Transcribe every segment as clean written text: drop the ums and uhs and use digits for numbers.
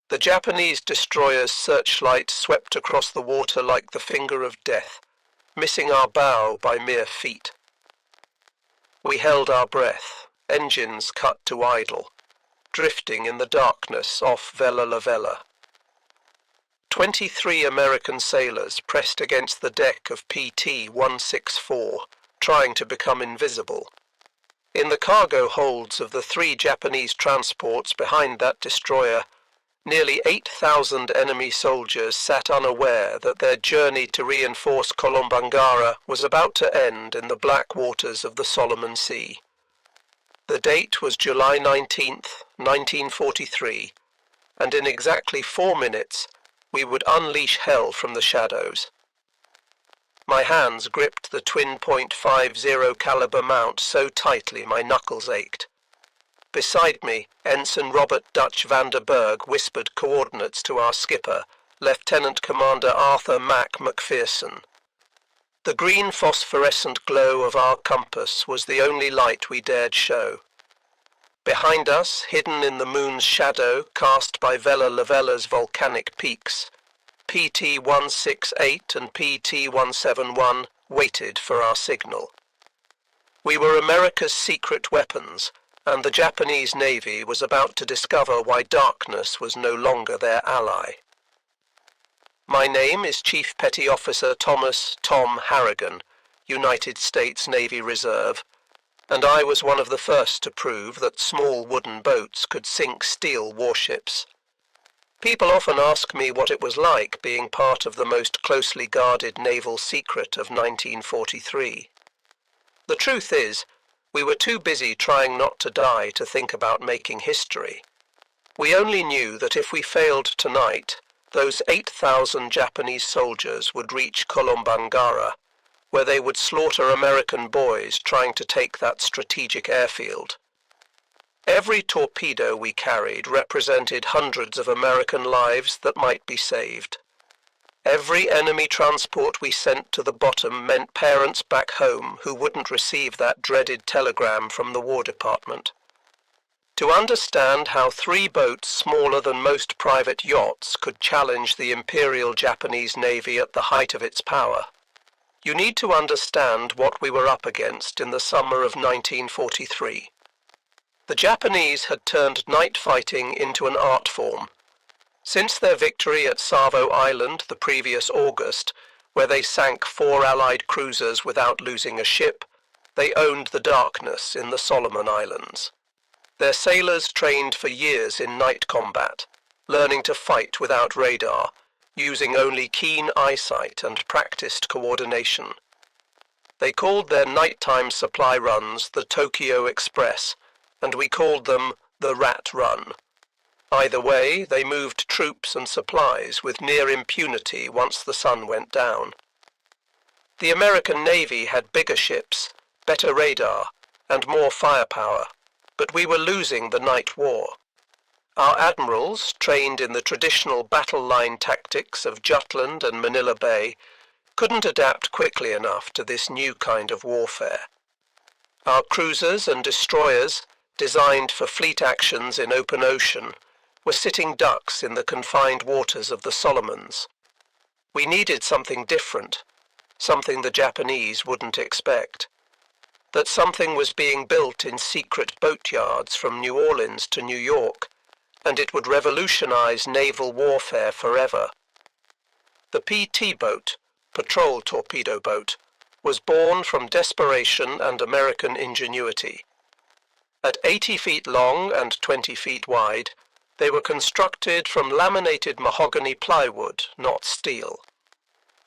The Japanese destroyer's searchlight swept across the water like the finger of death, missing our bow by mere feet. We held our breath, engines cut to idle, drifting in the darkness off Vella Lavella. 23 American sailors pressed against the deck of PT-164, trying to become invisible. In the cargo holds of the 3 Japanese transports behind that destroyer, nearly 8,000 enemy soldiers sat unaware that their journey to reinforce Kolombangara was about to end in the black waters of the Solomon Sea. The date was July 19th, 1943, and in exactly 4 minutes we would unleash hell from the shadows. My hands gripped the twin .50 caliber mount so tightly my knuckles ached. Beside me, Ensign Robert Dutch van der Berg whispered coordinates to our skipper, Lieutenant Commander Arthur Mac McPherson. The green phosphorescent glow of our compass was the only light we dared show. Behind us, hidden in the moon's shadow cast by Vella Lavella's volcanic peaks, PT-168 and PT-171 waited for our signal. We were America's secret weapons, and the Japanese Navy was about to discover why darkness was no longer their ally. My name is Chief Petty Officer Thomas "Tom" Harrigan, United States Navy Reserve, and I was one of the first to prove that small wooden boats could sink steel warships. People often ask me what it was like being part of the most closely guarded naval secret of 1943. The truth is, we were too busy trying not to die to think about making history. We only knew that if we failed tonight, those 8,000 Japanese soldiers would reach Kolombangara, where they would slaughter American boys trying to take that strategic airfield. Every torpedo we carried represented hundreds of American lives that might be saved. Every enemy transport we sent to the bottom meant parents back home who wouldn't receive that dreaded telegram from the War Department. To understand how 3 boats smaller than most private yachts could challenge the Imperial Japanese Navy at the height of its power, you need to understand what we were up against in the summer of 1943. The Japanese had turned night fighting into an art form. Since their victory at Savo Island the previous August, where they sank 4 Allied cruisers without losing a ship, they owned the darkness in the Solomon Islands. Their sailors trained for years in night combat, learning to fight without radar, using only keen eyesight and practiced coordination. They called their nighttime supply runs the Tokyo Express, and we called them the Rat Run. Either way, they moved troops and supplies with near impunity once the sun went down. The American Navy had bigger ships, better radar, and more firepower, but we were losing the night war. Our admirals, trained in the traditional battle line tactics of Jutland and Manila Bay, couldn't adapt quickly enough to this new kind of warfare. Our cruisers and destroyers, designed for fleet actions in open ocean, were sitting ducks in the confined waters of the Solomons. We needed something different, something the Japanese wouldn't expect. That something was being built in secret boatyards from New Orleans to New York, and it would revolutionize naval warfare forever. The PT boat, patrol torpedo boat, was born from desperation and American ingenuity. At 80 feet long and 20 feet wide, they were constructed from laminated mahogany plywood, not steel.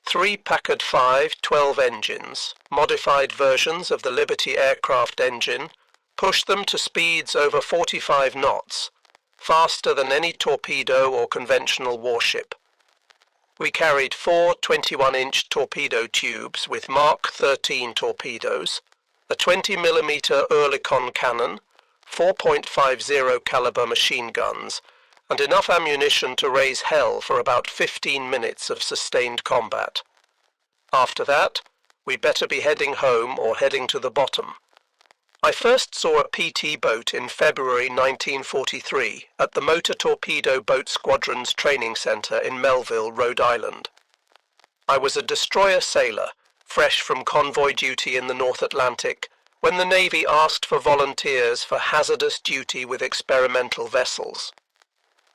3 Packard V-12 engines, modified versions of the Liberty aircraft engine, pushed them to speeds over 45 knots, faster than any torpedo or conventional warship. We carried 4 21-inch torpedo tubes with Mark 13 torpedoes, a 20mm Oerlikon cannon, 4.50 caliber machine guns, and enough ammunition to raise hell for about 15 minutes of sustained combat. After that, we'd better be heading home or heading to the bottom. I first saw a PT boat in February 1943 at the Motor Torpedo Boat Squadron's training centre in Melville, Rhode Island. I was a destroyer sailor, fresh from convoy duty in the North Atlantic, when the Navy asked for volunteers for hazardous duty with experimental vessels.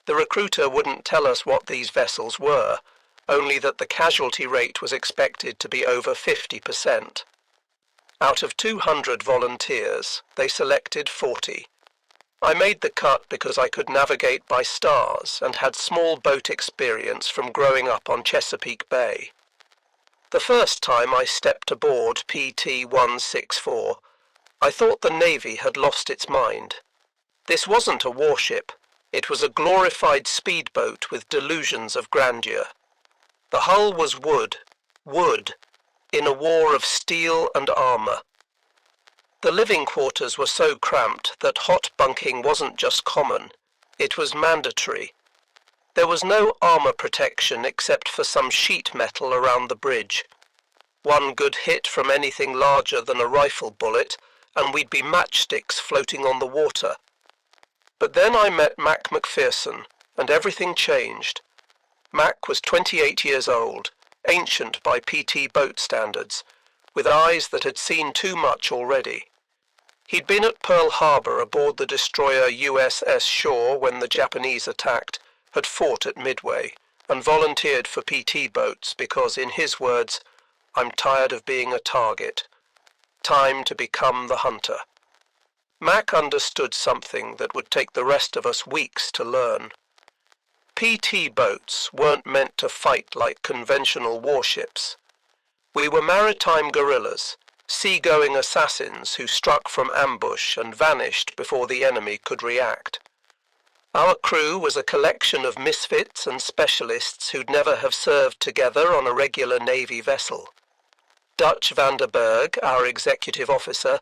The recruiter wouldn't tell us what these vessels were, only that the casualty rate was expected to be over 50%. Out of 200 volunteers, they selected 40. I made the cut because I could navigate by stars and had small boat experience from growing up on Chesapeake Bay. The first time I stepped aboard PT-164, I thought the Navy had lost its mind. This wasn't a warship. It was a glorified speedboat with delusions of grandeur. The hull was wood, in a war of steel and armour. The living quarters were so cramped that hot bunking wasn't just common, it was mandatory. There was no armour protection except for some sheet metal around the bridge. One good hit from anything larger than a rifle bullet, and we'd be matchsticks floating on the water. But then I met Mac McPherson, and everything changed. Mac was 28 years old, ancient by PT boat standards, with eyes that had seen too much already. He'd been at Pearl Harbor aboard the destroyer USS Shaw when the Japanese attacked, had fought at Midway, and volunteered for PT boats because, in his words, "I'm tired of being a target. Time to become the hunter." Mac understood something that would take the rest of us weeks to learn. PT boats weren't meant to fight like conventional warships. We were maritime guerrillas, sea-going assassins who struck from ambush and vanished before the enemy could react. Our crew was a collection of misfits and specialists who'd never have served together on a regular Navy vessel. Dutch van der Berg, our executive officer,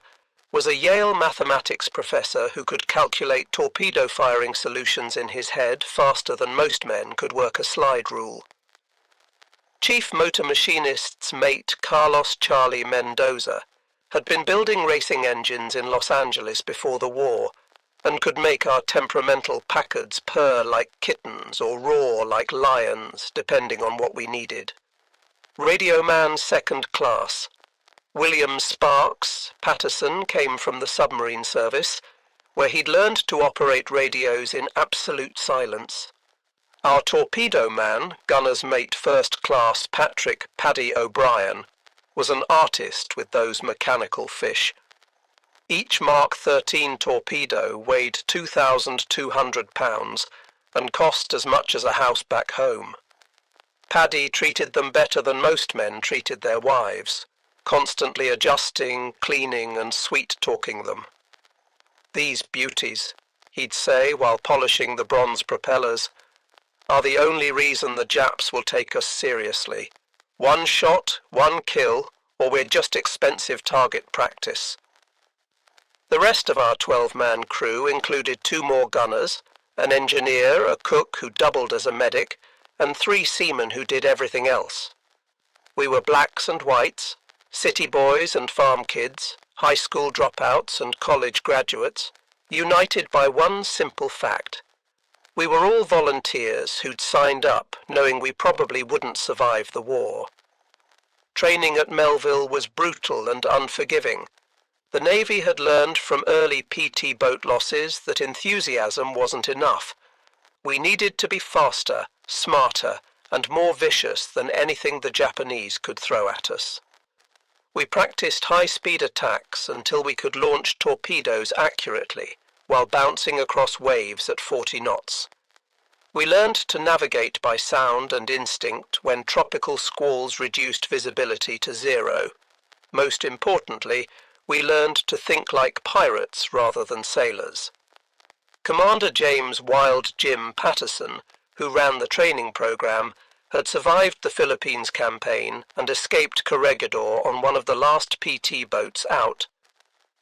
was a Yale mathematics professor who could calculate torpedo firing solutions in his head faster than most men could work a slide rule. Chief Motor Machinist's mate Carlos Charlie Mendoza had been building racing engines in Los Angeles before the war and could make our temperamental Packards purr like kittens or roar like lions, depending on what we needed. Radio man second class. William Sparks Patterson came from the submarine service, where he'd learned to operate radios in absolute silence. Our torpedo man, gunner's mate first class Patrick Paddy O'Brien, was an artist with those mechanical fish. Each Mark 13 torpedo weighed 2,200 pounds and cost as much as a house back home. Paddy treated them better than most men treated their wives, constantly adjusting, cleaning and sweet-talking them. "These beauties," he'd say while polishing the bronze propellers, "are the only reason the Japs will take us seriously. One shot, one kill, or we're just expensive target practice." The rest of our 12-man crew included 2 more gunners, an engineer, a cook who doubled as a medic, and 3 seamen who did everything else. We were blacks and whites, city boys and farm kids, high school dropouts and college graduates, united by one simple fact. We were all volunteers who'd signed up knowing we probably wouldn't survive the war. Training at Melville was brutal and unforgiving. The Navy had learned from early PT boat losses that enthusiasm wasn't enough. We needed to be faster, smarter, and more vicious than anything the Japanese could throw at us. We practiced high-speed attacks until we could launch torpedoes accurately while bouncing across waves at 40 knots. We learned to navigate by sound and instinct when tropical squalls reduced visibility to 0. Most importantly, we learned to think like pirates rather than sailors. Commander James Wild Jim Patterson, who ran the training program, had survived the Philippines campaign and escaped Corregidor on one of the last PT boats out.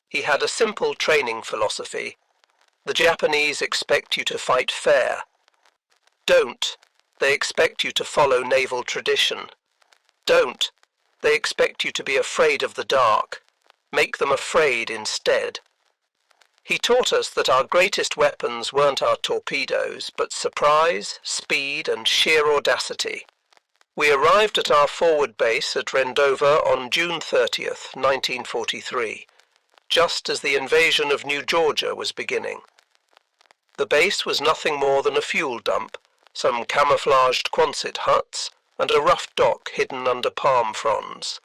He had a simple training philosophy. The Japanese expect you to fight fair. Don't. They expect you to follow naval tradition. Don't. They expect you to be afraid of the dark. Make them afraid instead. He taught us that our greatest weapons weren't our torpedoes, but surprise, speed, and sheer audacity. We arrived at our forward base at Rendova on June 30th, 1943, just as the invasion of New Georgia was beginning. The base was nothing more than a fuel dump, some camouflaged Quonset huts, and a rough dock hidden under palm fronds.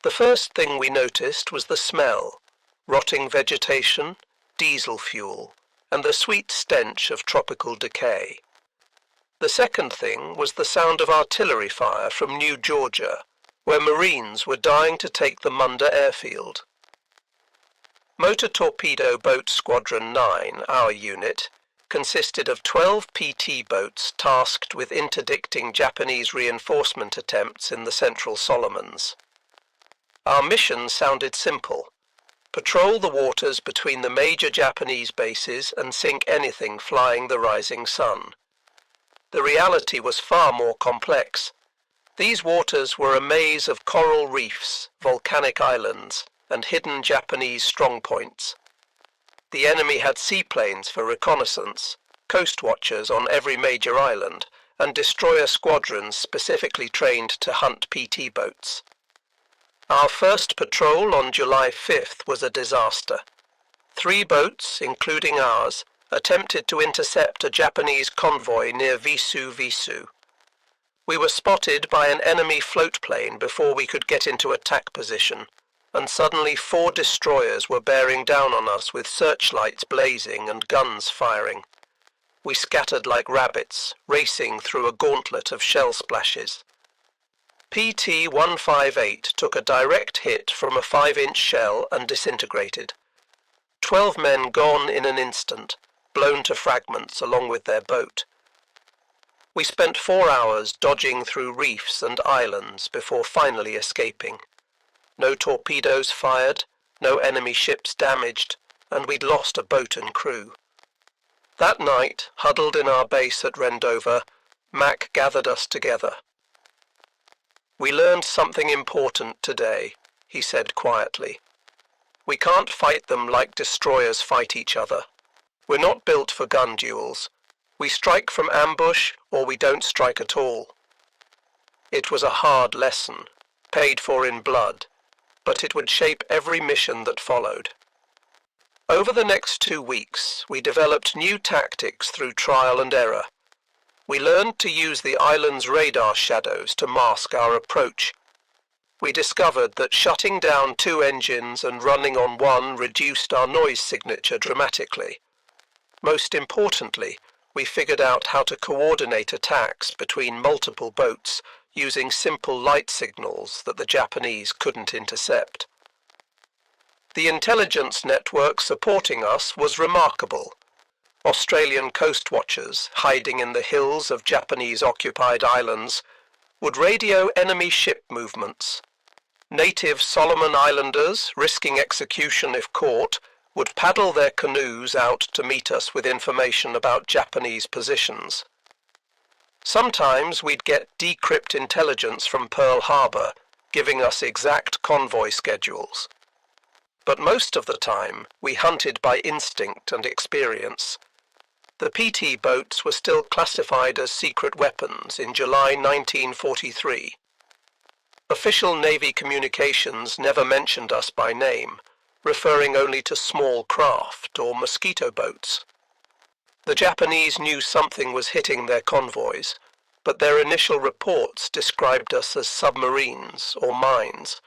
The first thing we noticed was the smell: rotting vegetation, diesel fuel, and the sweet stench of tropical decay. The second thing was the sound of artillery fire from New Georgia, where Marines were dying to take the Munda airfield. Motor Torpedo Boat Squadron 9, our unit, consisted of 12 PT boats tasked with interdicting Japanese reinforcement attempts in the Central Solomons. Our mission sounded simple: patrol the waters between the major Japanese bases and sink anything flying the rising sun. The reality was far more complex. These waters were a maze of coral reefs, volcanic islands, and hidden Japanese strongpoints. The enemy had seaplanes for reconnaissance, coast watchers on every major island, and destroyer squadrons specifically trained to hunt PT boats. Our first patrol on July 5th was a disaster. 3 boats, including ours, attempted to intercept a Japanese convoy near Visu. We were spotted by an enemy float plane before we could get into attack position, and suddenly 4 destroyers were bearing down on us with searchlights blazing and guns firing. We scattered like rabbits, racing through a gauntlet of shell splashes. PT-158 took a direct hit from a 5-inch shell and disintegrated. 12 men gone in an instant, blown to fragments along with their boat. We spent 4 hours dodging through reefs and islands before finally escaping. No torpedoes fired, no enemy ships damaged, and we'd lost a boat and crew. That night, huddled in our base at Rendova, Mac gathered us together. "We learned something important today," he said quietly. "We can't fight them like destroyers fight each other. We're not built for gun duels. We strike from ambush, or we don't strike at all." It was a hard lesson, paid for in blood, but it would shape every mission that followed. Over the next 2 weeks, we developed new tactics through trial and error. We learned to use the island's radar shadows to mask our approach. We discovered that shutting down 2 engines and running on one reduced our noise signature dramatically. Most importantly, we figured out how to coordinate attacks between multiple boats using simple light signals that the Japanese couldn't intercept. The intelligence network supporting us was remarkable. Australian coast watchers, hiding in the hills of Japanese-occupied islands, would radio enemy ship movements. Native Solomon Islanders, risking execution if caught, would paddle their canoes out to meet us with information about Japanese positions. Sometimes we'd get decrypt intelligence from Pearl Harbor, giving us exact convoy schedules. But most of the time, we hunted by instinct and experience. The PT boats were still classified as secret weapons in July 1943. Official Navy communications never mentioned us by name, referring only to small craft or mosquito boats. The Japanese knew something was hitting their convoys, but their initial reports described us as submarines or mines.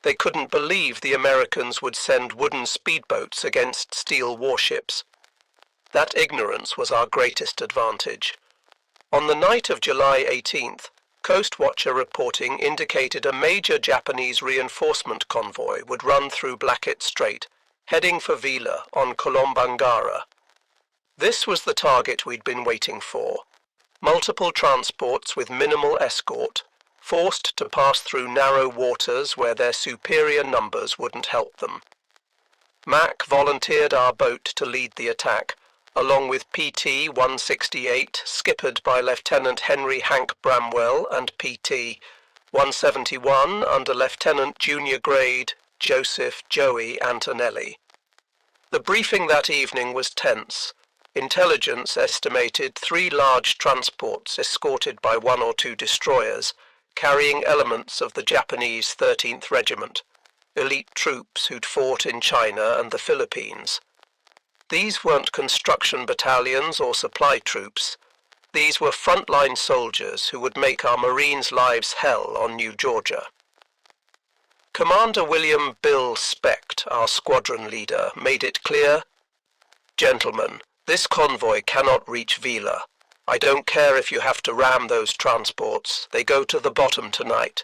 They couldn't believe the Americans would send wooden speedboats against steel warships. That ignorance was our greatest advantage. On the night of July 18th, Coast Watcher reporting indicated a major Japanese reinforcement convoy would run through Blackett Strait, heading for Vella on Kolombangara. This was the target we'd been waiting for. Multiple transports with minimal escort, forced to pass through narrow waters where their superior numbers wouldn't help them. Mac volunteered our boat to lead the attack, along with PT-168, skippered by Lieutenant Henry Hank Bramwell, and PT-171 under Lieutenant Junior Grade Joseph Joey Antonelli. The briefing that evening was tense. Intelligence estimated 3 large transports escorted by 1 or 2 destroyers, carrying elements of the Japanese 13th Regiment, elite troops who'd fought in China and the Philippines. These weren't construction battalions or supply troops. These were frontline soldiers who would make our Marines' lives hell on New Georgia. Commander William Bill Specht, our squadron leader, made it clear, "Gentlemen, this convoy cannot reach Vella. I don't care if you have to ram those transports. They go to the bottom tonight."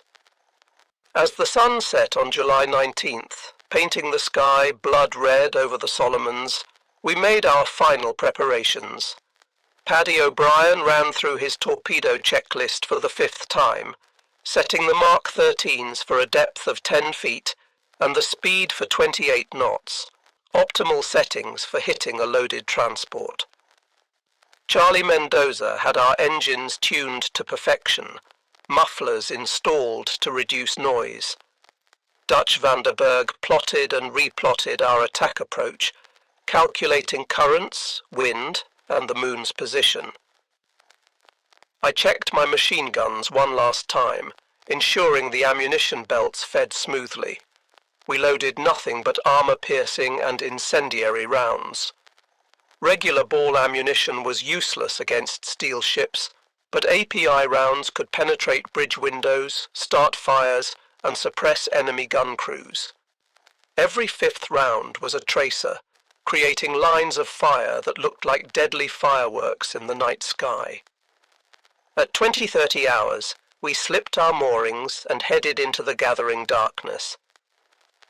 As the sun set on July 19th, painting the sky blood red over the Solomons, we made our final preparations. Paddy O'Brien ran through his torpedo checklist for the 5th time, setting the Mark 13s for a depth of 10 feet and the speed for 28 knots, optimal settings for hitting a loaded transport. Charlie Mendoza had our engines tuned to perfection, mufflers installed to reduce noise. Dutch Vanderberg plotted and replotted our attack approach, calculating currents, wind, and the moon's position. I checked my machine guns one last time, ensuring the ammunition belts fed smoothly. We loaded nothing but armor-piercing and incendiary rounds. Regular ball ammunition was useless against steel ships, but API rounds could penetrate bridge windows, start fires, and suppress enemy gun crews. Every 5th round was a tracer, creating lines of fire that looked like deadly fireworks in the night sky. At 20:30 hours, we slipped our moorings and headed into the gathering darkness.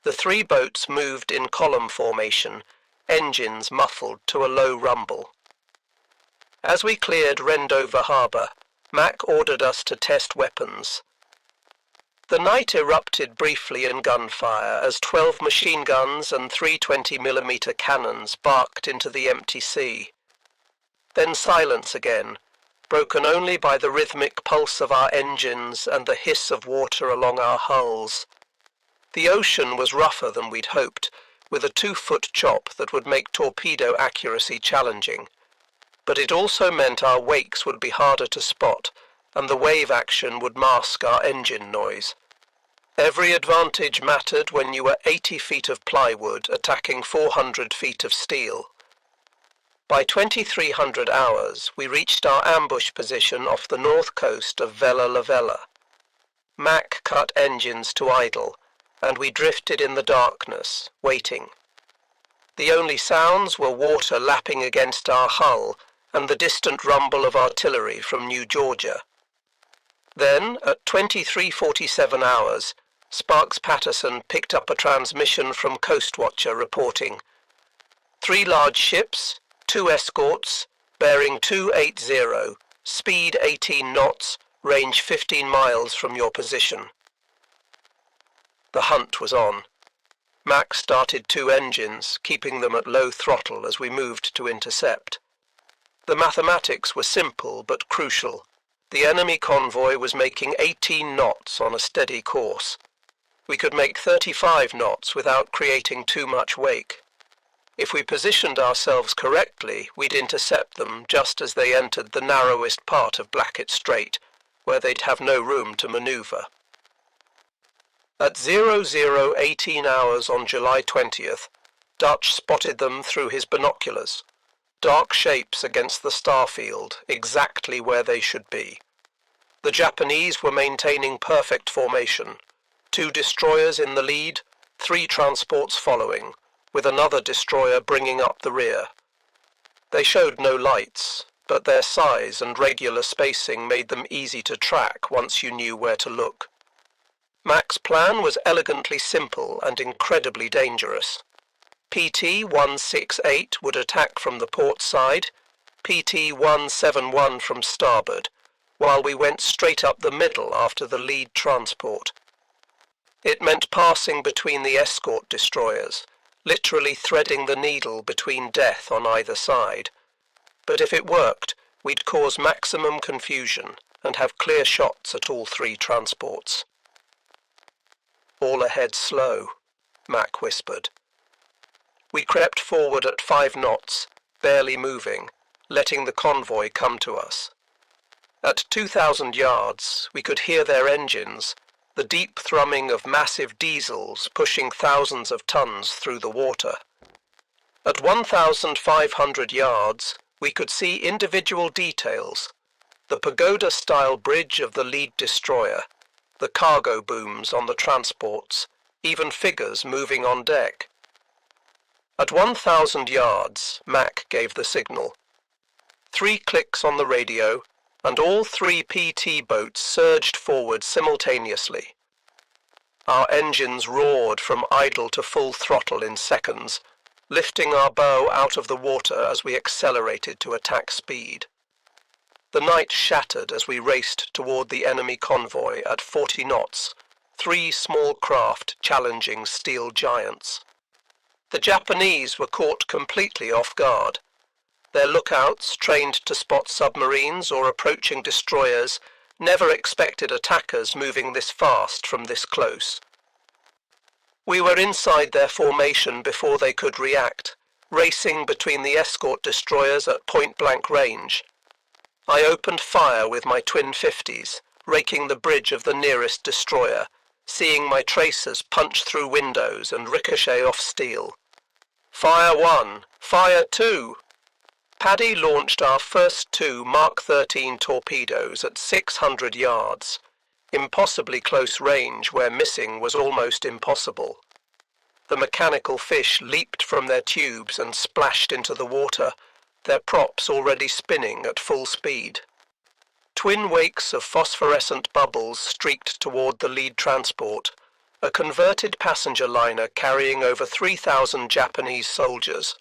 The 3 boats moved in column formation, engines muffled to a low rumble. As we cleared Rendova harbour, Mac ordered us to test weapons. The night erupted briefly in gunfire as 12 machine guns and 3 20mm cannons barked into the empty sea. Then silence again, broken only by the rhythmic pulse of our engines and the hiss of water along our hulls. The ocean was rougher than we'd hoped, with a 2-foot chop that would make torpedo accuracy challenging. But it also meant our wakes would be harder to spot, and the wave action would mask our engine noise. Every advantage mattered when you were 80 feet of plywood attacking 400 feet of steel. By 2300 hours, we reached our ambush position off the north coast of Vella Lavella. Mac cut engines to idle, and we drifted in the darkness, waiting. The only sounds were water lapping against our hull and the distant rumble of artillery from New Georgia. Then, at 23:47 hours, Sparks Patterson picked up a transmission from Coast Watcher reporting, 3 large ships, 2 escorts, bearing 280, speed 18 knots, range 15 miles from your position. The hunt was on. Mac started 2 engines, keeping them at low throttle as we moved to intercept. The mathematics were simple but crucial. The enemy convoy was making 18 knots on a steady course. We could make 35 knots without creating too much wake. If we positioned ourselves correctly, we'd intercept them just as they entered the narrowest part of Blackett Strait, where they'd have no room to maneuver. At 00:18 hours on July 20th, Dutch spotted them through his binoculars. Dark shapes against the star field, exactly where they should be. The Japanese were maintaining perfect formation. 2 destroyers in the lead, 3 transports following, with another destroyer bringing up the rear. They showed no lights, but their size and regular spacing made them easy to track once you knew where to look. Mac's plan was elegantly simple and incredibly dangerous. PT-168 would attack from the port side, PT-171 from starboard, while we went straight up the middle after the lead transport. It meant passing between the escort destroyers, literally threading the needle between death on either side. But if it worked, we'd cause maximum confusion and have clear shots at all 3 transports. "All ahead slow," Mac whispered. We crept forward at 5 knots, barely moving, letting the convoy come to us. At 2,000 yards, we could hear their engines, the deep thrumming of massive diesels pushing thousands of tons through the water. At 1,500 yards, we could see individual details: the pagoda-style bridge of the lead destroyer, the cargo booms on the transports, even figures moving on deck. At 1,000 yards, Mac gave the signal. 3 clicks on the radio, and all 3 PT boats surged forward simultaneously. Our engines roared from idle to full throttle in seconds, lifting our bow out of the water as we accelerated to attack speed. The night shattered as we raced toward the enemy convoy at 40 knots, 3 small craft challenging steel giants. The Japanese were caught completely off guard. Their lookouts, trained to spot submarines or approaching destroyers, never expected attackers moving this fast from this close. We were inside their formation before they could react, racing between the escort destroyers at point-blank range. I opened fire with my twin 50s, raking the bridge of the nearest destroyer, seeing my tracers punch through windows and ricochet off steel. Fire 1! Fire 2! Paddy launched our first 2 Mark 13 torpedoes at 600 yards, impossibly close range where missing was almost impossible. The mechanical fish leaped from their tubes and splashed into the water, their props already spinning at full speed. Twin wakes of phosphorescent bubbles streaked toward the lead transport, a converted passenger liner carrying over 3,000 Japanese soldiers.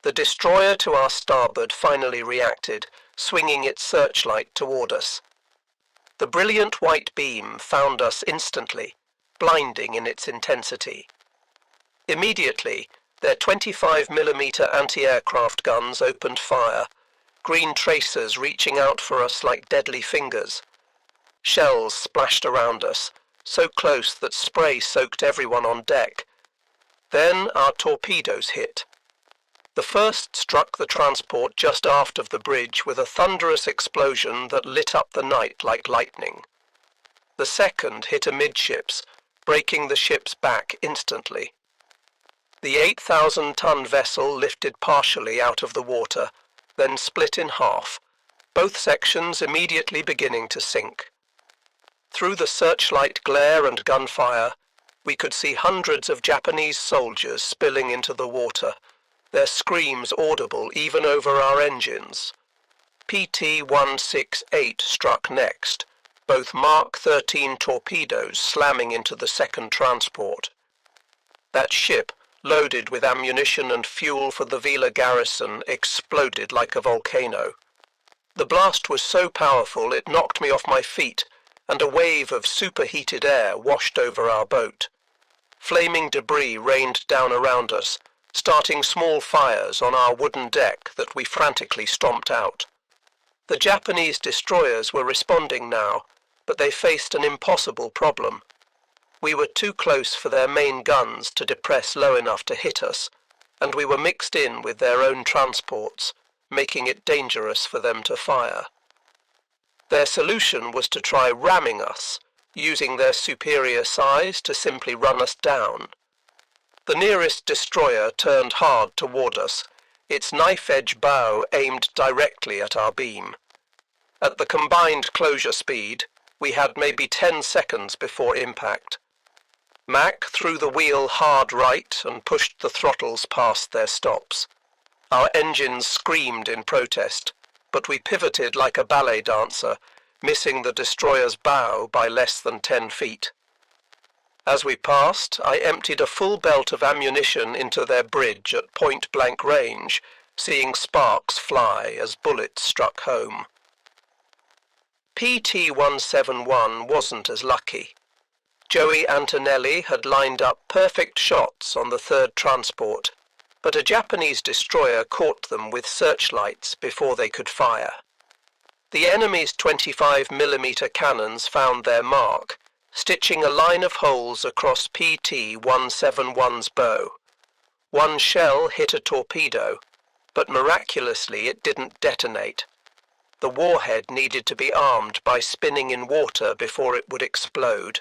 The destroyer to our starboard finally reacted, swinging its searchlight toward us. The brilliant white beam found us instantly, blinding in its intensity. Immediately, their 25mm anti-aircraft guns opened fire, green tracers reaching out for us like deadly fingers. Shells splashed around us, so close that spray soaked everyone on deck. Then our torpedoes hit. The first struck the transport just aft of the bridge with a thunderous explosion that lit up the night like lightning. The second hit amidships, breaking the ship's back instantly. The 8,000-ton vessel lifted partially out of the water, then split in half, both sections immediately beginning to sink. Through the searchlight glare and gunfire, we could see hundreds of Japanese soldiers spilling into the water, their screams audible even over our engines. PT-168 struck next, both Mark 13 torpedoes slamming into the second transport. That ship, loaded with ammunition and fuel for the Vella garrison, exploded like a volcano. The blast was so powerful it knocked me off my feet, and a wave of superheated air washed over our boat. Flaming debris rained down around us, starting small fires on our wooden deck that we frantically stomped out. The Japanese destroyers were responding now, but they faced an impossible problem. We were too close for their main guns to depress low enough to hit us, and we were mixed in with their own transports, making it dangerous for them to fire. Their solution was to try ramming us, using their superior size to simply run us down. The nearest destroyer turned hard toward us, its knife-edge bow aimed directly at our beam. At the combined closure speed, we had maybe 10 seconds before impact. Mac threw the wheel hard right and pushed the throttles past their stops. Our engines screamed in protest, but we pivoted like a ballet dancer, missing the destroyer's bow by less than 10 feet. As we passed, I emptied a full belt of ammunition into their bridge at point-blank range, seeing sparks fly as bullets struck home. PT-171 wasn't as lucky. Joey Antonelli had lined up perfect shots on the third transport, but a Japanese destroyer caught them with searchlights before they could fire. The enemy's 25mm cannons found their mark, stitching a line of holes across PT-171's bow. One shell hit a torpedo, but miraculously it didn't detonate. The warhead needed to be armed by spinning in water before it would explode.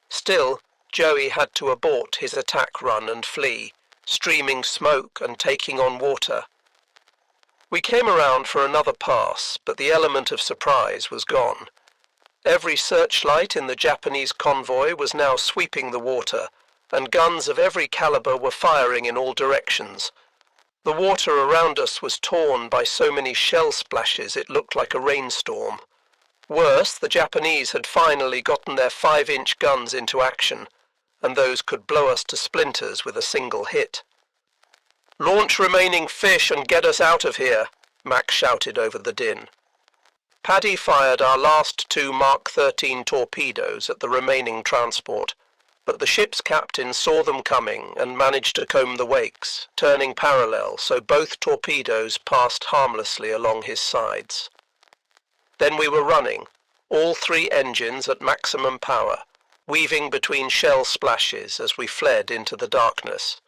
Still, Joey had to abort his attack run and flee, streaming smoke and taking on water. We came around for another pass, but the element of surprise was gone. Every searchlight in the Japanese convoy was now sweeping the water, and guns of every caliber were firing in all directions. The water around us was torn by so many shell splashes it looked like a rainstorm. Worse, the Japanese had finally gotten their 5-inch guns into action, and those could blow us to splinters with a single hit. "Launch remaining fish and get us out of here," Mac shouted over the din. Paddy fired our last 2 Mark 13 torpedoes at the remaining transport, but the ship's captain saw them coming and managed to comb the wakes, turning parallel so both torpedoes passed harmlessly along his sides. Then we were running, all 3 engines at maximum power, weaving between shell splashes as we fled into the darkness.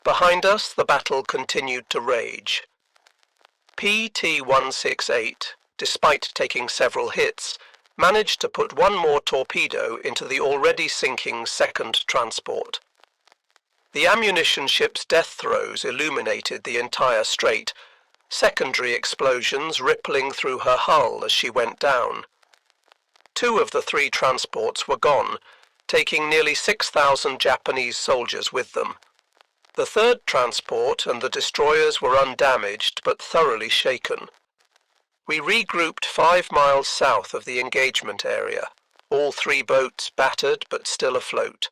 Behind us, the battle continued to rage. PT-168, despite taking several hits, managed to put 1 more torpedo into the already sinking second transport. The ammunition ship's death throes illuminated the entire strait, secondary explosions rippling through her hull as she went down. 2 of the 3 transports were gone, taking nearly 6,000 Japanese soldiers with them. The 3rd transport and the destroyers were undamaged but thoroughly shaken. We regrouped 5 miles south of the engagement area, all 3 boats battered but still afloat.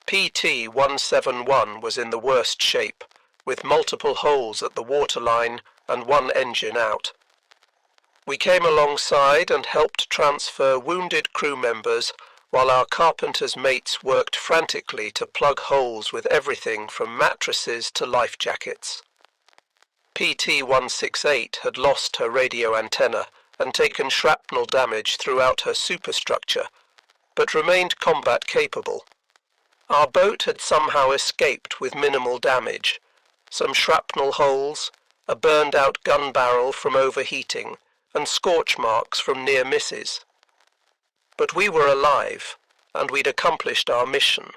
PT-171 was in the worst shape, with multiple holes at the waterline and 1 engine out. We came alongside and helped transfer wounded crew members, while our carpenter's mates worked frantically to plug holes with everything from mattresses to life jackets. PT-168 had lost her radio antenna and taken shrapnel damage throughout her superstructure, but remained combat capable. Our boat had somehow escaped with minimal damage, some shrapnel holes, a burned-out gun barrel from overheating, and scorch marks from near misses. But we were alive, and we'd accomplished our mission.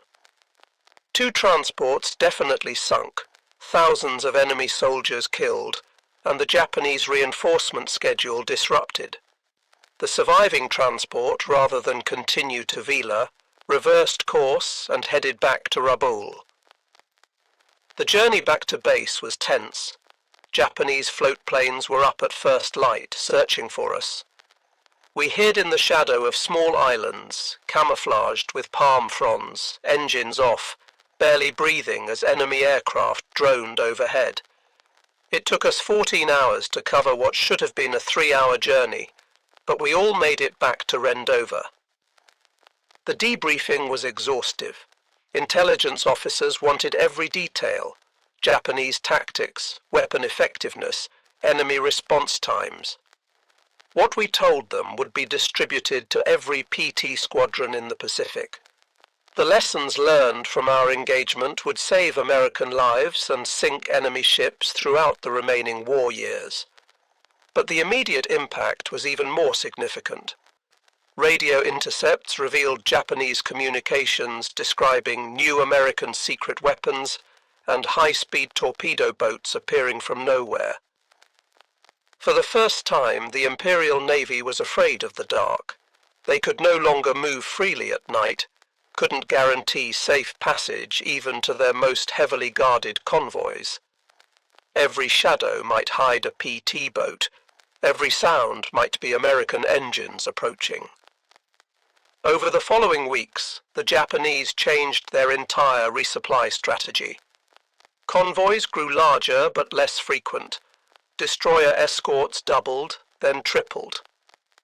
2 transports definitely sunk, thousands of enemy soldiers killed, and the Japanese reinforcement schedule disrupted. The surviving transport, rather than continue to Vella, reversed course and headed back to Rabaul. The journey back to base was tense. Japanese float planes were up at first light, searching for us. We hid in the shadow of small islands, camouflaged with palm fronds, engines off, barely breathing as enemy aircraft droned overhead. It took us 14 hours to cover what should have been a 3-hour journey, but we all made it back to Rendova. The debriefing was exhaustive. Intelligence officers wanted every detail: Japanese tactics, weapon effectiveness, enemy response times. What we told them would be distributed to every PT squadron in the Pacific. The lessons learned from our engagement would save American lives and sink enemy ships throughout the remaining war years. But the immediate impact was even more significant. Radio intercepts revealed Japanese communications describing new American secret weapons and high-speed torpedo boats appearing from nowhere. For the first time, the Imperial Navy was afraid of the dark. They could no longer move freely at night, couldn't guarantee safe passage even to their most heavily guarded convoys. Every shadow might hide a PT boat. Every sound might be American engines approaching. Over the following weeks, the Japanese changed their entire resupply strategy. Convoys grew larger but less frequent. Destroyer escorts doubled, then tripled.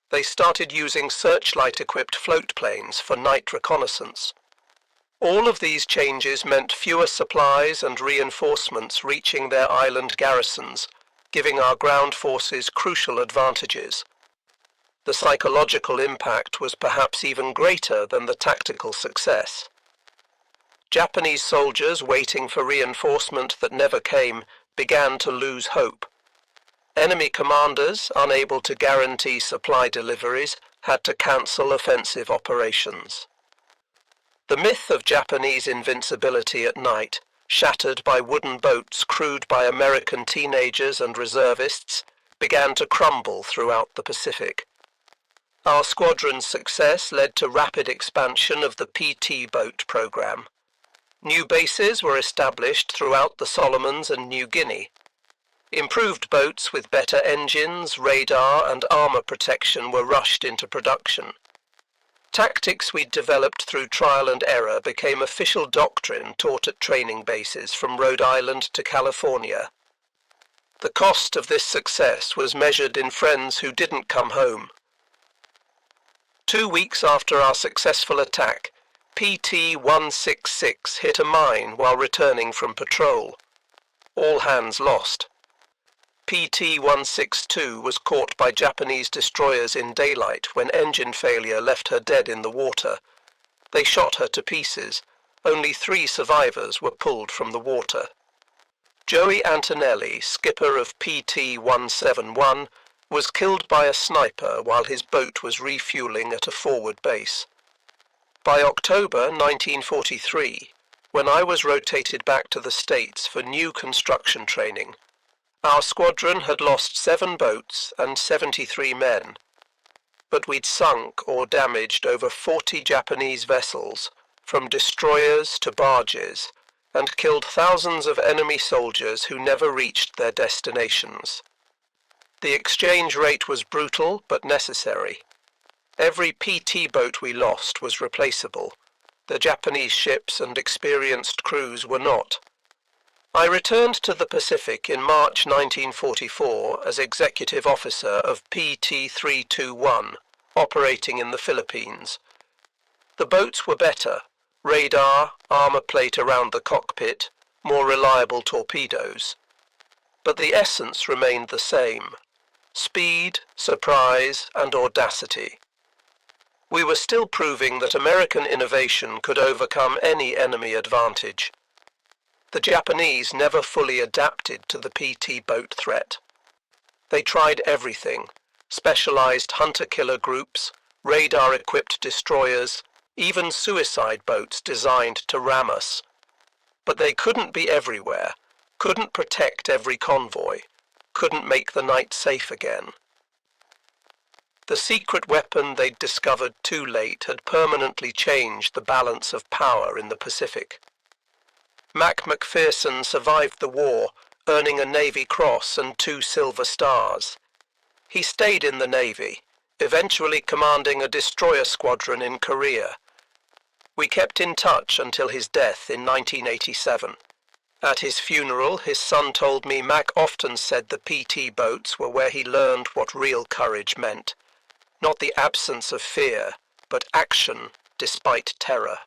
They started using searchlight-equipped float planes for night reconnaissance. All of these changes meant fewer supplies and reinforcements reaching their island garrisons, giving our ground forces crucial advantages. The psychological impact was perhaps even greater than the tactical success. Japanese soldiers waiting for reinforcement that never came began to lose hope. Enemy commanders, unable to guarantee supply deliveries, had to cancel offensive operations. The myth of Japanese invincibility at night, shattered by wooden boats crewed by American teenagers and reservists, began to crumble throughout the Pacific. Our squadron's success led to rapid expansion of the PT boat program. New bases were established throughout the Solomons and New Guinea. Improved boats with better engines, radar, and armor protection were rushed into production. Tactics we'd developed through trial and error became official doctrine taught at training bases from Rhode Island to California. The cost of this success was measured in friends who didn't come home. 2 weeks after our successful attack, PT-166 hit a mine while returning from patrol. All hands lost. PT-162 was caught by Japanese destroyers in daylight when engine failure left her dead in the water. They shot her to pieces. Only 3 survivors were pulled from the water. Joey Antonelli, skipper of PT-171, was killed by a sniper while his boat was refueling at a forward base. By October 1943, when I was rotated back to the States for new construction training, our squadron had lost 7 boats and 73 men, but we'd sunk or damaged over 40 Japanese vessels, from destroyers to barges, and killed thousands of enemy soldiers who never reached their destinations. The exchange rate was brutal but necessary. Every PT boat we lost was replaceable. The Japanese ships and experienced crews were not. I returned to the Pacific in March 1944 as executive officer of PT-321, operating in the Philippines. The boats were better: radar, armor plate around the cockpit, more reliable torpedoes. But the essence remained the same: speed, surprise, and audacity. We were still proving that American innovation could overcome any enemy advantage. The Japanese never fully adapted to the PT boat threat. They tried everything: specialized hunter-killer groups, radar-equipped destroyers, even suicide boats designed to ram us. But they couldn't be everywhere, couldn't protect every convoy, couldn't make the night safe again. The secret weapon they'd discovered too late had permanently changed the balance of power in the Pacific. Mac McPherson survived the war, earning a Navy Cross and 2 Silver Stars. He stayed in the Navy, eventually commanding a destroyer squadron in Korea. We kept in touch until his death in 1987. At his funeral, his son told me Mac often said the PT boats were where he learned what real courage meant. Not the absence of fear, but action despite terror.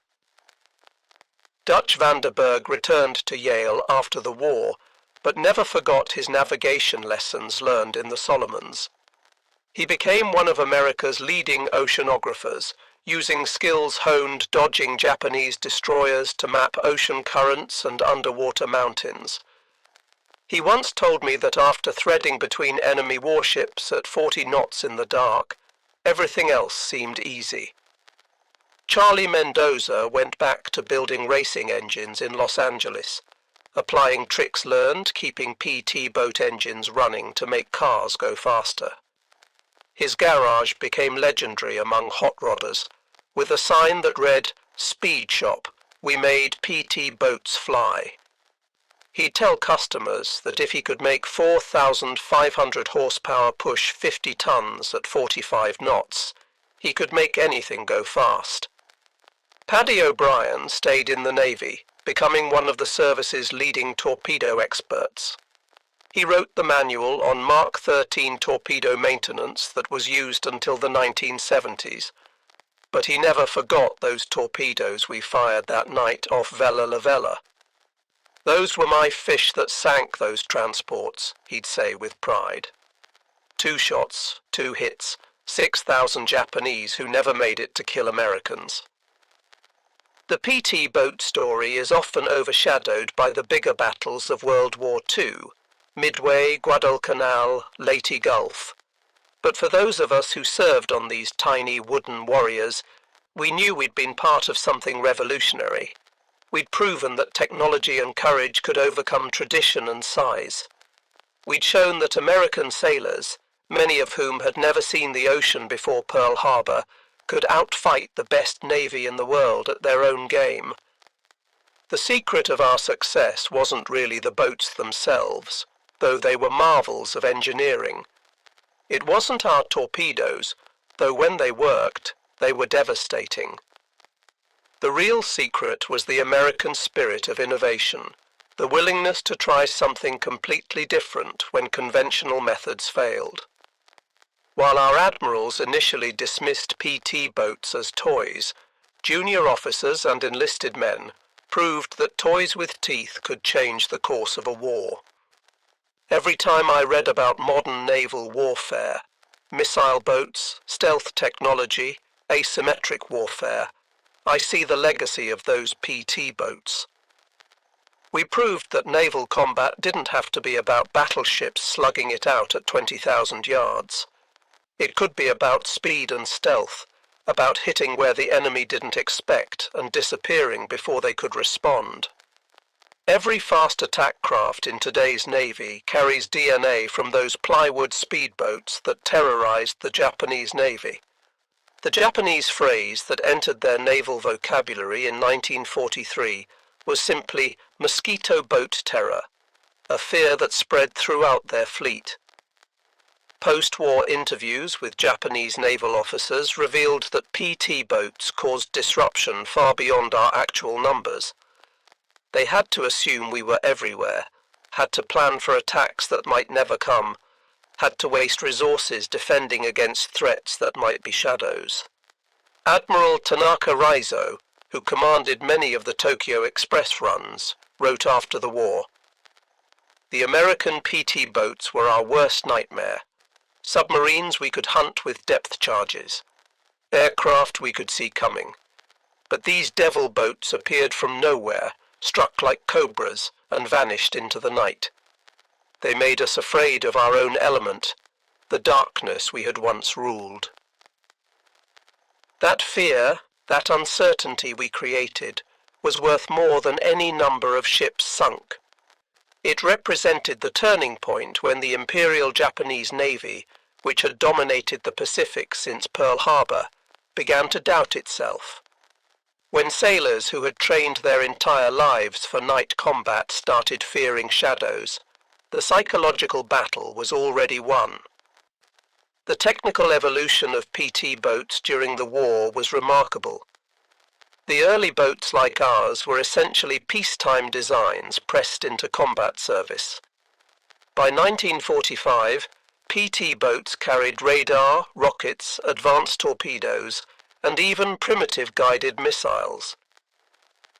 Dutch Vanderberg returned to Yale after the war, but never forgot his navigation lessons learned in the Solomons. He became one of America's leading oceanographers, using skills honed dodging Japanese destroyers to map ocean currents and underwater mountains. He once told me that after threading between enemy warships at 40 knots in the dark, everything else seemed easy. Charlie Mendoza went back to building racing engines in Los Angeles, applying tricks learned keeping PT boat engines running to make cars go faster. His garage became legendary among hot rodders, with a sign that read, "Speed Shop, we made PT boats fly." He'd tell customers that if he could make 4,500 horsepower push 50 tons at 45 knots, he could make anything go fast. Paddy O'Brien stayed in the Navy, becoming one of the service's leading torpedo experts. He wrote the manual on Mark 13 torpedo maintenance that was used until the 1970s, but he never forgot those torpedoes we fired that night off Vella Lavella. "Those were my fish that sank those transports," he'd say with pride. 2 shots, 2 hits, 6,000 Japanese who never made it to kill Americans. The PT boat story is often overshadowed by the bigger battles of World War II, Midway, Guadalcanal, Leyte Gulf. But for those of us who served on these tiny wooden warriors, we knew we'd been part of something revolutionary. We'd proven that technology and courage could overcome tradition and size. We'd shown that American sailors, many of whom had never seen the ocean before Pearl Harbor, could outfight the best navy in the world at their own game. The secret of our success wasn't really the boats themselves, though they were marvels of engineering. It wasn't our torpedoes, though when they worked, they were devastating. The real secret was the American spirit of innovation, the willingness to try something completely different when conventional methods failed. While our admirals initially dismissed PT boats as toys, junior officers and enlisted men proved that toys with teeth could change the course of a war. Every time I read about modern naval warfare, missile boats, stealth technology, asymmetric warfare, I see the legacy of those PT boats. We proved that naval combat didn't have to be about battleships slugging it out at 20,000 yards. It could be about speed and stealth, about hitting where the enemy didn't expect and disappearing before they could respond. Every fast attack craft in today's Navy carries DNA from those plywood speedboats that terrorized the Japanese Navy. The Japanese phrase that entered their naval vocabulary in 1943 was simply mosquito boat terror, a fear that spread throughout their fleet. Post-war interviews with Japanese naval officers revealed that PT boats caused disruption far beyond our actual numbers. They had to assume we were everywhere, had to plan for attacks that might never come, had to waste resources defending against threats that might be shadows. Admiral Tanaka Raizo, who commanded many of the Tokyo Express runs, wrote after the war, "The American PT boats were our worst nightmare. Submarines we could hunt with depth charges. Aircraft we could see coming. But these devil boats appeared from nowhere, struck like cobras, and vanished into the night. They made us afraid of our own element, the darkness we had once ruled." That fear, that uncertainty we created, was worth more than any number of ships sunk. It represented the turning point when the Imperial Japanese Navy, which had dominated the Pacific since Pearl Harbor, began to doubt itself. When sailors who had trained their entire lives for night combat started fearing shadows, the psychological battle was already won. The technical evolution of PT boats during the war was remarkable. The early boats like ours were essentially peacetime designs pressed into combat service. By 1945, PT boats carried radar, rockets, advanced torpedoes, and even primitive guided missiles.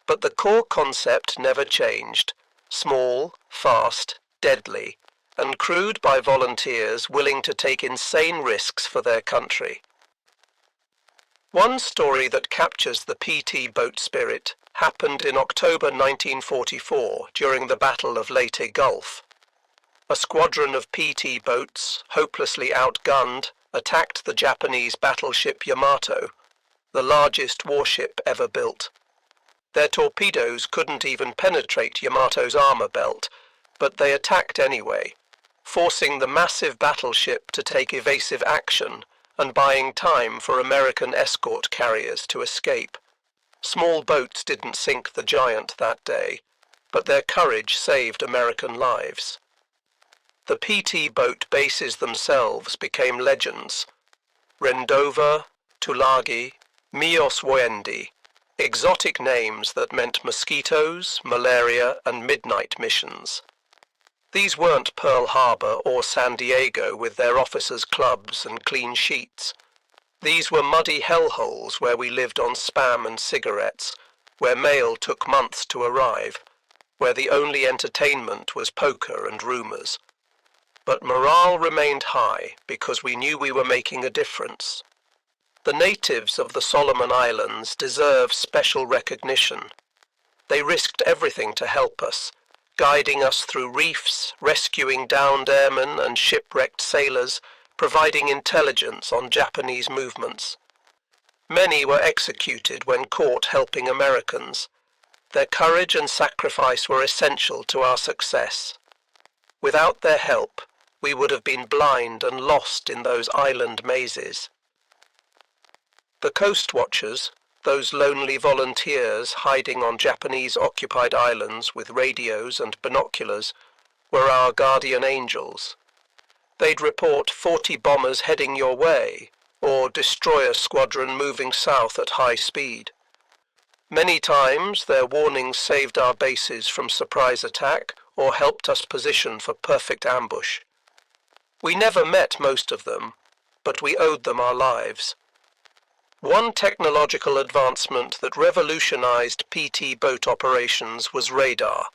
But the core concept never changed: small, fast, deadly, and crewed by volunteers willing to take insane risks for their country. One story that captures the PT boat spirit happened in October 1944 during the Battle of Leyte Gulf. A squadron of PT boats, hopelessly outgunned, attacked the Japanese battleship Yamato, the largest warship ever built. Their torpedoes couldn't even penetrate Yamato's armor belt, but they attacked anyway, forcing the massive battleship to take evasive action and buying time for American escort carriers to escape. Small boats didn't sink the giant that day, but their courage saved American lives. The PT boat bases themselves became legends. Rendova, Tulagi, Mios Woendi, exotic names that meant mosquitoes, malaria, and midnight missions. These weren't Pearl Harbor or San Diego with their officers' clubs and clean sheets. These were muddy hellholes where we lived on spam and cigarettes, where mail took months to arrive, where the only entertainment was poker and rumors. But morale remained high because we knew we were making a difference. The natives of the Solomon Islands deserve special recognition. They risked everything to help us, guiding us through reefs, rescuing downed airmen and shipwrecked sailors, providing intelligence on Japanese movements. Many were executed when caught helping Americans. Their courage and sacrifice were essential to our success. Without their help, we would have been blind and lost in those island mazes. The coast watchers, those lonely volunteers hiding on Japanese-occupied islands with radios and binoculars, were our guardian angels. They'd report 40 bombers heading your way, or destroyer squadron moving south at high speed. Many times their warnings saved our bases from surprise attack or helped us position for perfect ambush. We never met most of them, but we owed them our lives. One technological advancement that revolutionized PT boat operations was radar.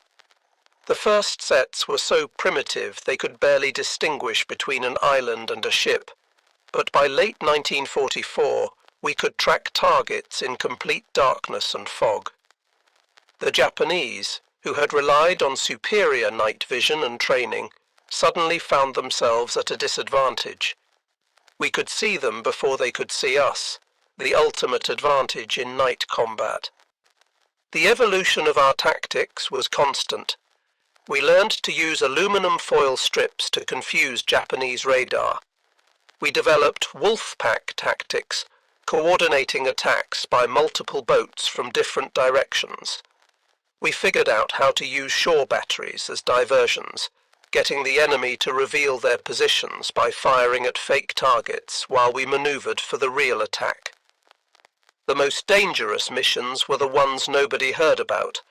The first sets were so primitive they could barely distinguish between an island and a ship, but by late 1944 we could track targets in complete darkness and fog. The Japanese, who had relied on superior night vision and training, suddenly found themselves at a disadvantage. We could see them before they could see us, the ultimate advantage in night combat. The evolution of our tactics was constant. We learned to use aluminum foil strips to confuse Japanese radar. We developed wolf pack tactics, coordinating attacks by multiple boats from different directions. We figured out how to use shore batteries as diversions, getting the enemy to reveal their positions by firing at fake targets while we maneuvered for the real attack. The most dangerous missions were the ones nobody heard about,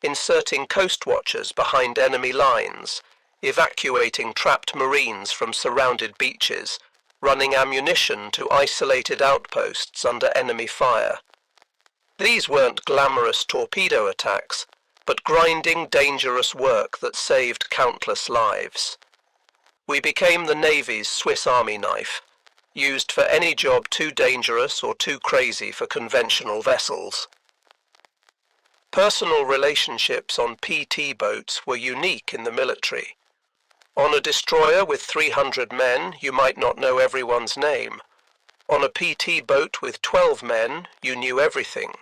inserting coast watchers behind enemy lines, evacuating trapped Marines from surrounded beaches, running ammunition to isolated outposts under enemy fire. These weren't glamorous torpedo attacks, but grinding, dangerous work that saved countless lives. We became the Navy's Swiss Army knife, used for any job too dangerous or too crazy for conventional vessels. Personal relationships on PT boats were unique in the military. On a destroyer with 300 men, you might not know everyone's name. On a PT boat with 12 men, you knew everything.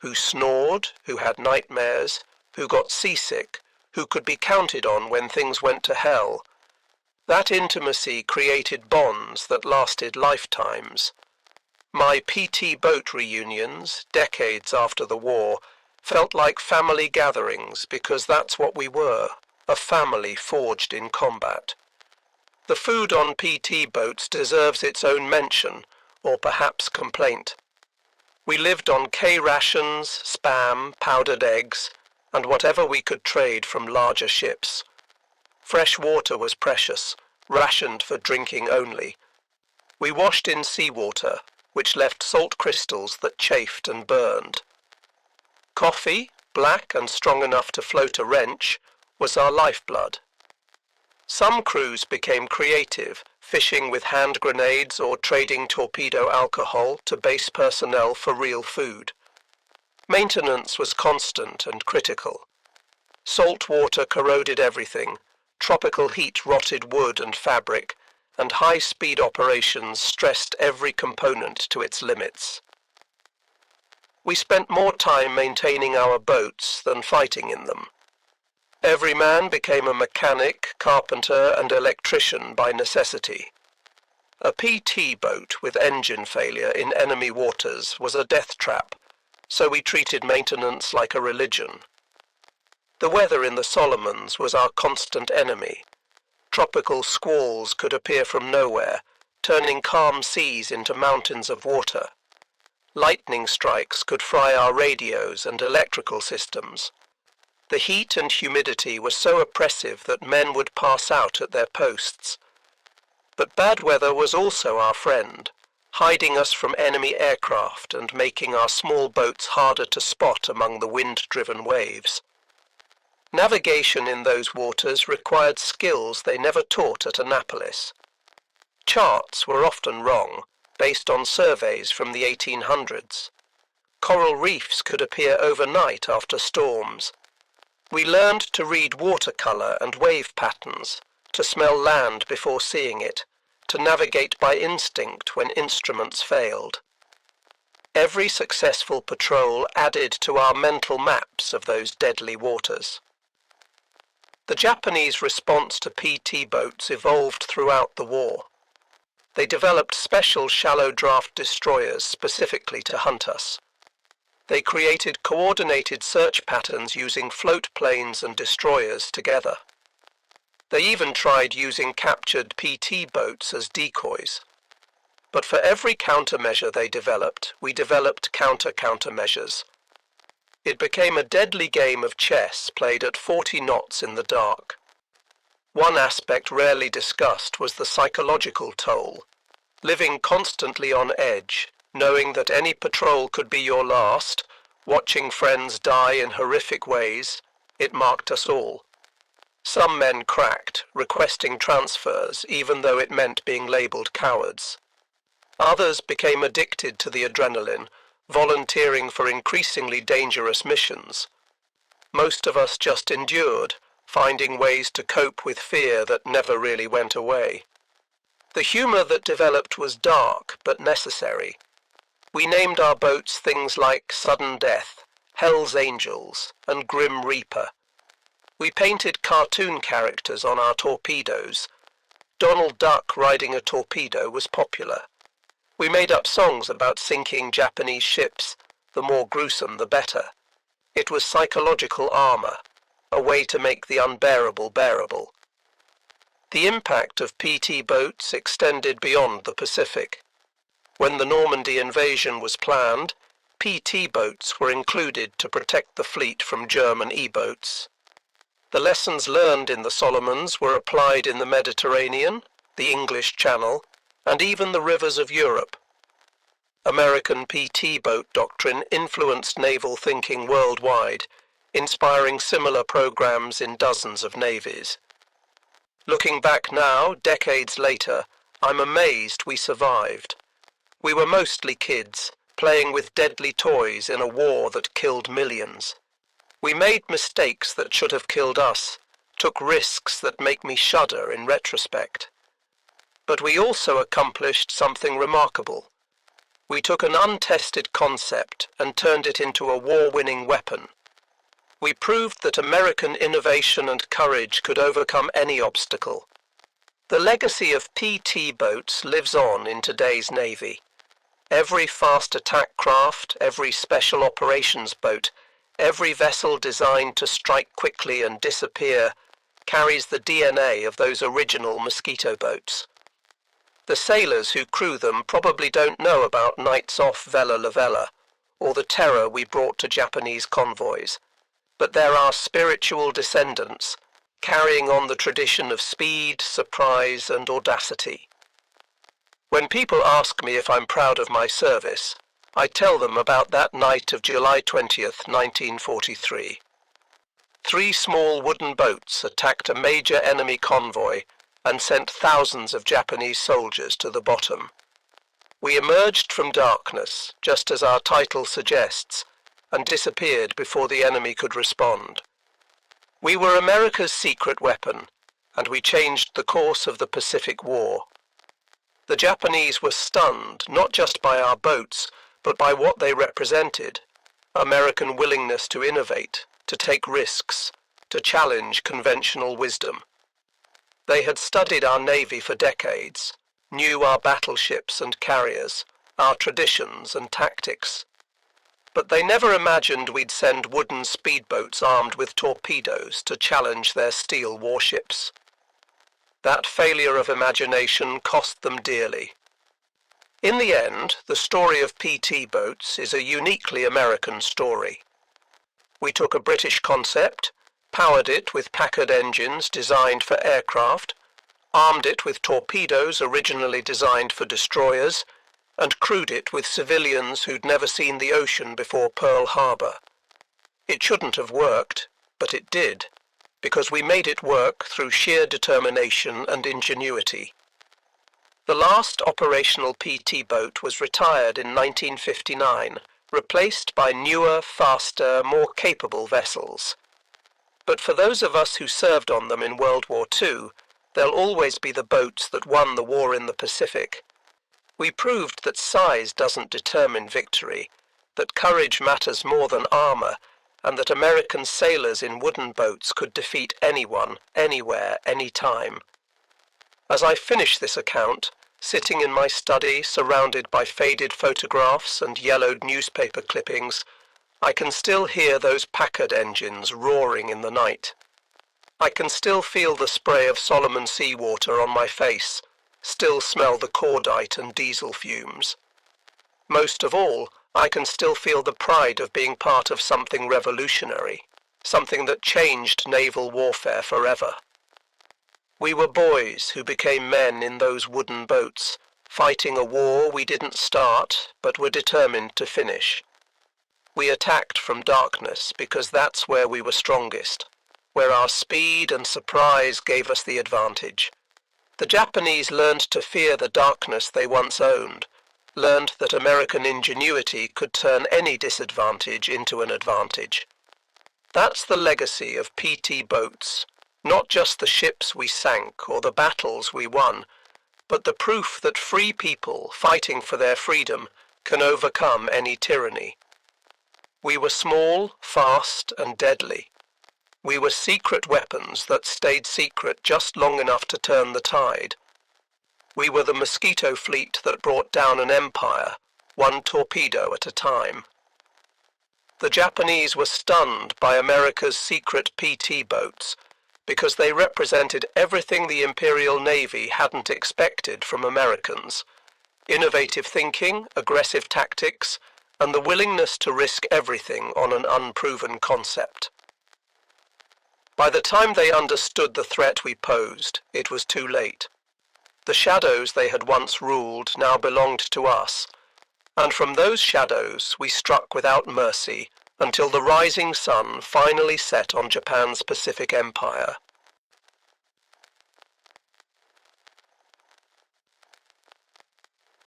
Who snored, who had nightmares, who got seasick, who could be counted on when things went to hell. That intimacy created bonds that lasted lifetimes. My PT boat reunions, decades after the war, felt like family gatherings because that's what we were, a family forged in combat. The food on PT boats deserves its own mention, or perhaps complaint. We lived on K-rations, spam, powdered eggs, and whatever we could trade from larger ships. Fresh water was precious, rationed for drinking only. We washed in seawater, which left salt crystals that chafed and burned. Coffee, black and strong enough to float a wrench, was our lifeblood. Some crews became creative, fishing with hand grenades or trading torpedo alcohol to base personnel for real food. Maintenance was constant and critical. Salt water corroded everything, tropical heat rotted wood and fabric, and high-speed operations stressed every component to its limits. We spent more time maintaining our boats than fighting in them. Every man became a mechanic, carpenter, and electrician by necessity. A PT boat with engine failure in enemy waters was a death trap, so we treated maintenance like a religion. The weather in the Solomons was our constant enemy. Tropical squalls could appear from nowhere, turning calm seas into mountains of water. Lightning strikes could fry our radios and electrical systems. The heat and humidity were so oppressive that men would pass out at their posts. But bad weather was also our friend, hiding us from enemy aircraft and making our small boats harder to spot among the wind-driven waves. Navigation in those waters required skills they never taught at Annapolis. Charts were often wrong, based on surveys from the 1800s. Coral reefs could appear overnight after storms. We learned to read watercolor and wave patterns, to smell land before seeing it, to navigate by instinct when instruments failed. Every successful patrol added to our mental maps of those deadly waters. The Japanese response to PT boats evolved throughout the war. They developed special shallow draft destroyers specifically to hunt us. They created coordinated search patterns using float planes and destroyers together. They even tried using captured PT boats as decoys. But for every countermeasure they developed, we developed countermeasures. It became a deadly game of chess played at 40 knots in the dark. One aspect rarely discussed was the psychological toll. Living constantly on edge, knowing that any patrol could be your last, watching friends die in horrific ways, it marked us all. Some men cracked, requesting transfers even though it meant being labelled cowards. Others became addicted to the adrenaline, volunteering for increasingly dangerous missions. Most of us just endured, finding ways to cope with fear that never really went away. The humour that developed was dark but necessary. We named our boats things like Sudden Death, Hell's Angels, and Grim Reaper. We painted cartoon characters on our torpedoes. Donald Duck riding a torpedo was popular. We made up songs about sinking Japanese ships, the more gruesome the better. It was psychological armour, a way to make the unbearable bearable. The impact of PT boats extended beyond the Pacific. When the Normandy invasion was planned, PT boats were included to protect the fleet from German E-boats. The lessons learned in the Solomons were applied in the Mediterranean, the English Channel, and even the rivers of Europe. American PT boat doctrine influenced naval thinking worldwide, inspiring similar programs in dozens of navies. Looking back now, decades later, I'm amazed we survived. We were mostly kids, playing with deadly toys in a war that killed millions. We made mistakes that should have killed us, took risks that make me shudder in retrospect. But we also accomplished something remarkable. We took an untested concept and turned it into a war-winning weapon. We proved that American innovation and courage could overcome any obstacle. The legacy of PT boats lives on in today's Navy. Every fast attack craft, every special operations boat, every vessel designed to strike quickly and disappear carries the DNA of those original mosquito boats. The sailors who crew them probably don't know about nights off Vella Lavella, or the terror we brought to Japanese convoys, but they're our spiritual descendants, carrying on the tradition of speed, surprise, and audacity. When people ask me if I'm proud of my service, I tell them about that night of July 20th, 1943. 3 small wooden boats attacked a major enemy convoy and sent thousands of Japanese soldiers to the bottom. We emerged from darkness, just as our title suggests, and disappeared before the enemy could respond. We were America's secret weapon, and we changed the course of the Pacific War. The Japanese were stunned, not just by our boats, but by what they represented: American willingness to innovate, to take risks, to challenge conventional wisdom. They had studied our Navy for decades, knew our battleships and carriers, our traditions and tactics. But they never imagined we'd send wooden speedboats armed with torpedoes to challenge their steel warships. That failure of imagination cost them dearly. In the end, the story of PT boats is a uniquely American story. We took a British concept, powered it with Packard engines designed for aircraft, armed it with torpedoes originally designed for destroyers, and crewed it with civilians who'd never seen the ocean before Pearl Harbor. It shouldn't have worked, but it did, because we made it work through sheer determination and ingenuity. The last operational PT boat was retired in 1959, replaced by newer, faster, more capable vessels. But for those of us who served on them in World War II, they'll always be the boats that won the war in the Pacific. We proved that size doesn't determine victory, that courage matters more than armor, and that American sailors in wooden boats could defeat anyone, anywhere, anytime. As I finish this account, sitting in my study surrounded by faded photographs and yellowed newspaper clippings, I can still hear those Packard engines roaring in the night. I can still feel the spray of Solomon seawater on my face, still smell the cordite and diesel fumes. Most of all, I can still feel the pride of being part of something revolutionary, something that changed naval warfare forever. We were boys who became men in those wooden boats, fighting a war we didn't start, but were determined to finish. We attacked from darkness because that's where we were strongest, where our speed and surprise gave us the advantage. The Japanese learned to fear the darkness they once owned, learned that American ingenuity could turn any disadvantage into an advantage. That's the legacy of PT boats, not just the ships we sank or the battles we won, but the proof that free people fighting for their freedom can overcome any tyranny. We were small, fast, and deadly. We were secret weapons that stayed secret just long enough to turn the tide. We were the mosquito fleet that brought down an empire, one torpedo at a time. The Japanese were stunned by America's secret PT boats because they represented everything the Imperial Navy hadn't expected from Americans: innovative thinking, aggressive tactics, and the willingness to risk everything on an unproven concept. By the time they understood the threat we posed, it was too late. The shadows they had once ruled now belonged to us, and from those shadows we struck without mercy until the rising sun finally set on Japan's Pacific Empire.